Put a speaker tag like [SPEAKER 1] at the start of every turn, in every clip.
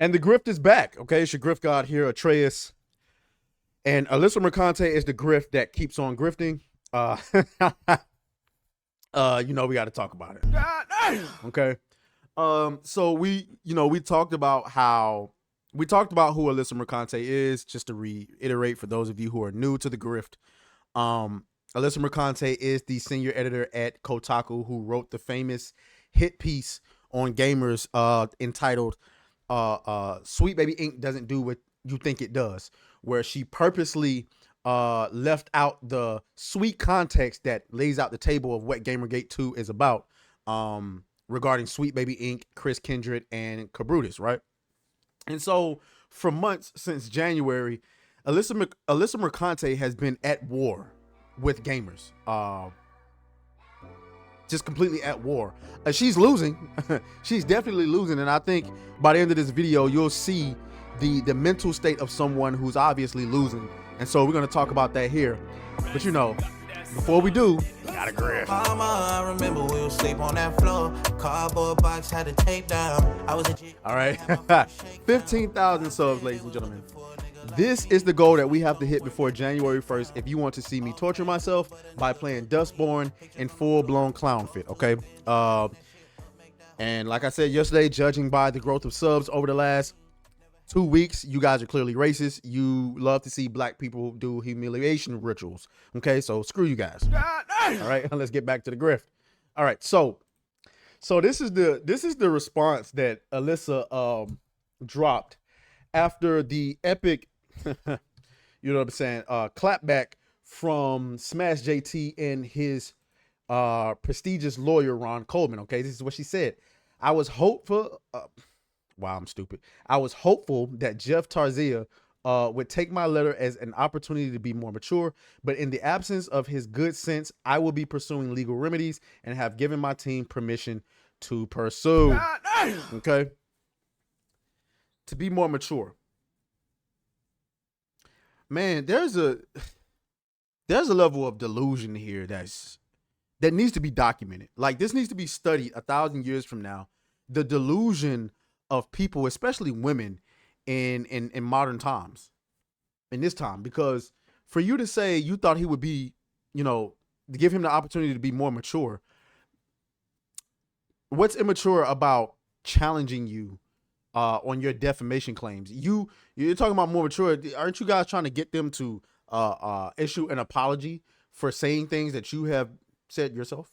[SPEAKER 1] And the grift is back. Okay, it's your grift god here, Atreus. And Alyssa Mercante is the grift that keeps on grifting. Uh, we got to talk about it. Okay. So we talked about who Alyssa Mercante is, just to reiterate for those of you who are new to the grift. Alyssa Mercante is the senior editor at Kotaku who wrote the famous hit piece on gamers entitled Sweet Baby Ink Doesn't Do What You Think It Does, where she purposely left out the sweet context that lays out the table of what Gamergate 2 is about regarding Sweet Baby Ink, Chris Kindred, and Cabrutus, right? And so for months since January, Alyssa Mercante has been at war with gamers. Just completely at war. She's losing. She's definitely losing. And I think by the end of this video, you'll see the mental state of someone who's obviously losing. And so we're going to talk about that here. But before we do, gotta grab. I remember we would sleep on that floor. Cardboard box had the tape down. All right. 15,000 subs, ladies and gentlemen. This is the goal that we have to hit before January 1st if you want to see me torture myself by playing Dustborn in full-blown clown fit, okay? And like I said yesterday, judging by the growth of subs over the last 2 weeks, you guys are clearly racist. You love to see black people do humiliation rituals, okay? So screw you guys. All right, let's get back to the grift. All right, so this is the response that Alyssa dropped after the epic you know what I'm saying, clapback from Smash JT and his prestigious lawyer Ron Coleman. Okay, this is what she said. I was hopeful wow, I'm stupid. I was hopeful that Jeff Tarzia would take my letter as an opportunity to be more mature, but in the absence of his good sense, I will be pursuing legal remedies and have given my team permission to pursue. Okay, to be more mature. Man, there's a level of delusion here that needs to be documented. Like, this needs to be studied 1,000 years from now. The delusion of people, especially women, in modern times, in this time, because for you to say you thought he would be, to give him the opportunity to be more mature. What's immature about challenging you on your defamation claims? You're talking about more mature. Aren't you guys trying to get them to issue an apology for saying things that you have said yourself?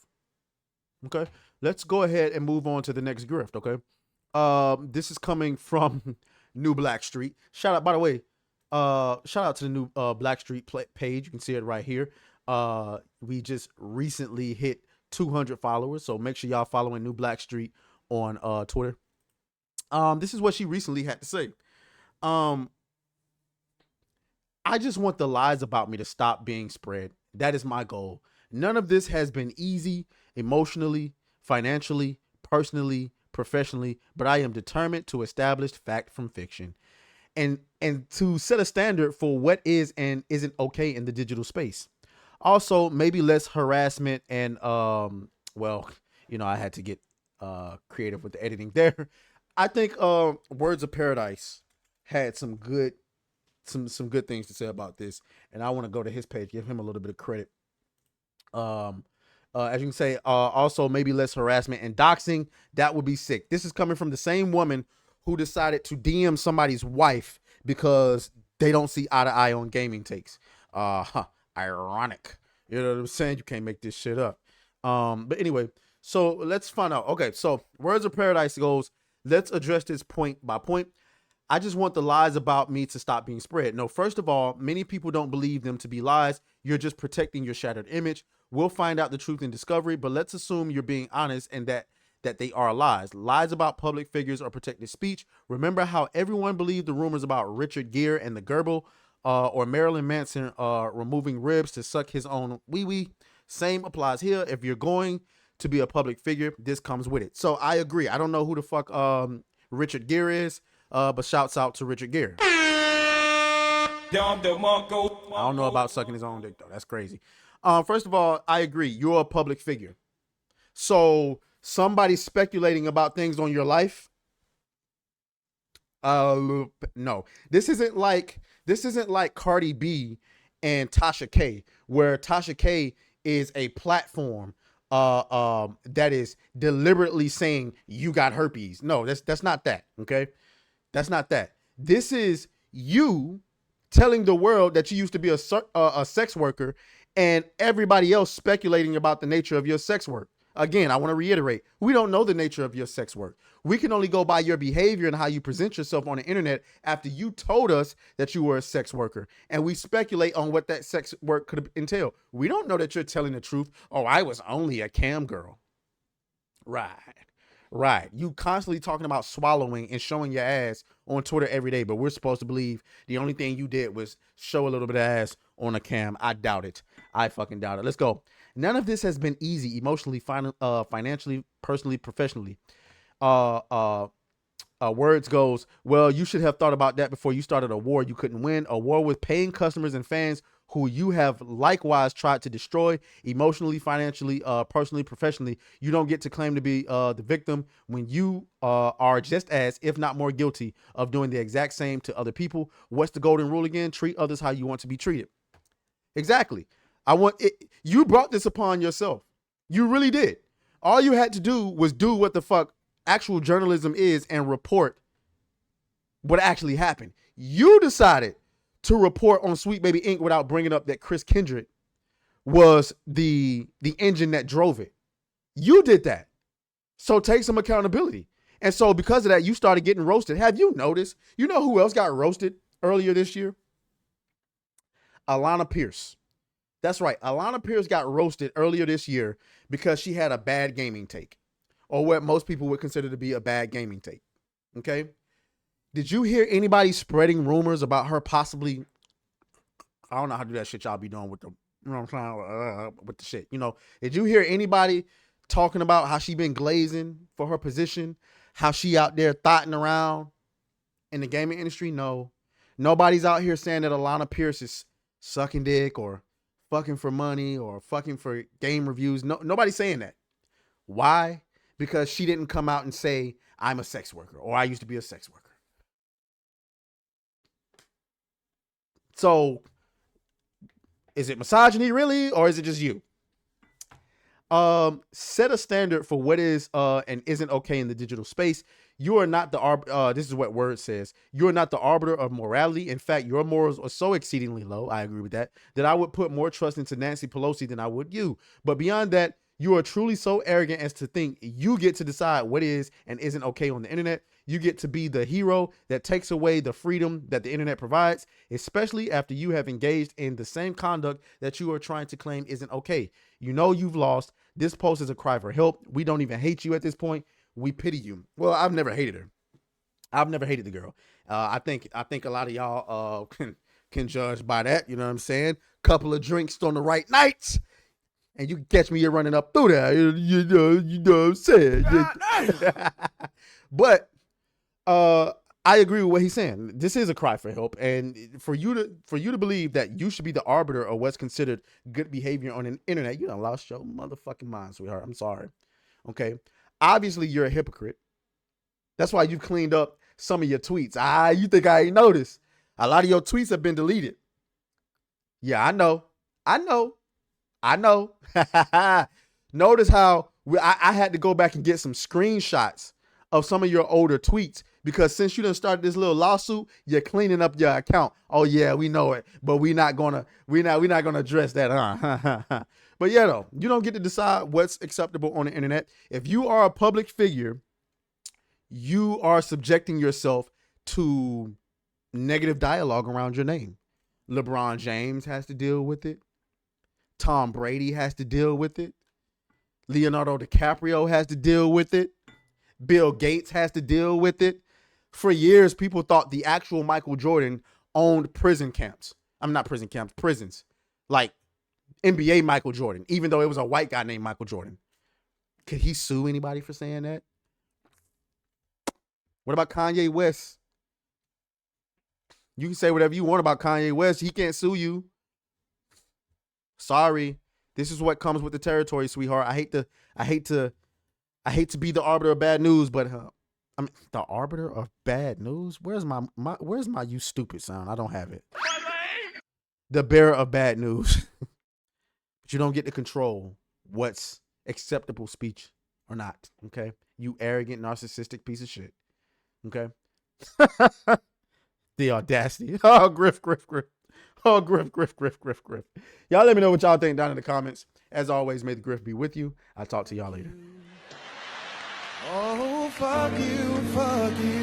[SPEAKER 1] Okay, let's go ahead and move on to the next grift. Okay, this is coming from New Black Street. Shout out, by the way, shout out to the New Black Street page. You can see it right here. We just recently hit 200 followers, so make sure y'all following New Black Street on Twitter. This is what she recently had to say. I just want the lies about me to stop being spread. That is my goal. None of this has been easy, emotionally, financially, personally, professionally, but I am determined to establish fact from fiction and to set a standard for what is and isn't okay in the digital space. Also, maybe less harassment and I had to get creative with the editing there. I think Words of Paradise had some good things to say about this, and I want to go to his page, give him a little bit of credit. As you can say, also maybe less harassment and doxing. That would be sick. This is coming from the same woman who decided to DM somebody's wife because they don't see eye to eye on gaming takes. Ironic. You know what I'm saying? You can't make this shit up. But anyway, so let's find out. Okay, so Words of Paradise goes, let's address this point by point. I just want the lies about me to stop being spread. No, first of all, many people don't believe them to be lies. You're just protecting your shattered image. We'll find out the truth in discovery, but let's assume you're being honest and that they are lies. Lies about public figures or protected speech. Remember how everyone believed the rumors about Richard Gere and the Gerbil or Marilyn Manson removing ribs to suck his own wee-wee? Same applies here. If you're going to be a public figure, this comes with it. So I agree. I don't know who the fuck Richard Gere is, but shouts out to Richard Gere. I don't know about sucking his own dick though. That's crazy. First of all, I agree. You're a public figure. So somebody speculating about things on your life, No, this isn't like Cardi B and Tasha K, where Tasha K is a platform that is deliberately saying you got herpes. No, that's not that. Okay, that's not that. This is you telling the world that you used to be a sex worker, and everybody else speculating about the nature of your sex work. Again, I want to reiterate, we don't know the nature of your sex work. We can only go by your behavior and how you present yourself on the internet after you told us that you were a sex worker. And we speculate on what that sex work could entail. We don't know that you're telling the truth. Oh, I was only a cam girl. Right. Right. You constantly talking about swallowing and showing your ass on Twitter every day, but we're supposed to believe the only thing you did was show a little bit of ass on a cam. I doubt it. I fucking doubt it. Let's go. None of this has been easy emotionally, financially, personally, professionally. Uh, uh, Words goes, well, you should have thought about that before you started a war you couldn't win, a war with paying customers and fans who you have likewise tried to destroy emotionally, financially, personally, professionally. You don't get to claim to be the victim when you are just as, if not more guilty of doing the exact same to other people. What's the golden rule again? Treat others how you want to be treated. Exactly. I want it. You brought this upon yourself. You really did. All you had to do was do what the fuck actual journalism is and report what actually happened. You decided to report on Sweet Baby Inc. without bringing up that Chris Kendrick was the engine that drove it. You did that. So take some accountability. And so because of that, you started getting roasted. Have you noticed? You know who else got roasted earlier this year? Alana Pierce. That's right. Alana Pierce got roasted earlier this year because she had a bad gaming take, or what most people would consider to be a bad gaming take. Okay. Did you hear anybody spreading rumors about her possibly? I don't know how to do that shit y'all be doing with the, you know what I'm saying, with the shit. You know, did you hear anybody talking about how she been glazing for her position, how she out there thotting around in the gaming industry? No, nobody's out here saying that Alana Pierce is sucking dick or fucking for money or fucking for game reviews. No, nobody's saying that. Why? Because she didn't come out and say, I'm a sex worker or I used to be a sex worker. So is it misogyny really, or is it just you? Set a standard for what is and isn't okay in the digital space. You are not the this is what Word says. You are not the arbiter of morality. In fact, your morals are so exceedingly low, I agree with that, that I would put more trust into Nancy Pelosi than I would you. But beyond that, you are truly so arrogant as to think you get to decide what is and isn't okay on the internet. You get to be the hero that takes away the freedom that the internet provides, especially after you have engaged in the same conduct that you are trying to claim isn't okay. You know you've lost. This post is a cry for help. We don't even hate you at this point. We pity you. Well, I've never hated her. I've never hated the girl. I think a lot of y'all can judge by that. You know what I'm saying? Couple of drinks on the right nights, and you can catch me here running up through there. You know what I'm saying? But I agree with what he's saying. This is a cry for help, and for you to believe that you should be the arbiter of what's considered good behavior on the internet, you done lost your motherfucking mind, sweetheart. I'm sorry. Okay. Obviously, you're a hypocrite. That's why you've cleaned up some of your tweets. You think I ain't noticed? A lot of your tweets have been deleted. Yeah, I know. I know. I know. Notice how I had to go back and get some screenshots of some of your older tweets, because since you done started this little lawsuit, you're cleaning up your account. Oh yeah, we know it, but we're not gonna address that, huh? But yeah, though, you don't get to decide what's acceptable on the internet. If you are a public figure, you are subjecting yourself to negative dialogue around your name. LeBron James has to deal with it. Tom Brady has to deal with it. Leonardo DiCaprio has to deal with it. Bill Gates has to deal with it. For years, people thought the actual Michael Jordan owned prison camps. I'm not prison camps, prisons. Like NBA Michael Jordan, even though it was a white guy named Michael Jordan. Could he sue anybody for saying that? What about Kanye West? You can say whatever you want about Kanye West. He can't sue you. Sorry. This is what comes with the territory, sweetheart. I hate to be the arbiter of bad news, but I mean, the arbiter of bad news. Where's my you stupid sound? I don't have it. The bearer of bad news. But you don't get to control what's acceptable speech or not. Okay, you arrogant, narcissistic piece of shit. Okay. The audacity. Oh, Griff. Oh, Griff. Y'all let me know what y'all think down in the comments. As always, may the Griff be with you. I'll talk to y'all later.
[SPEAKER 2] Oh, fuck you.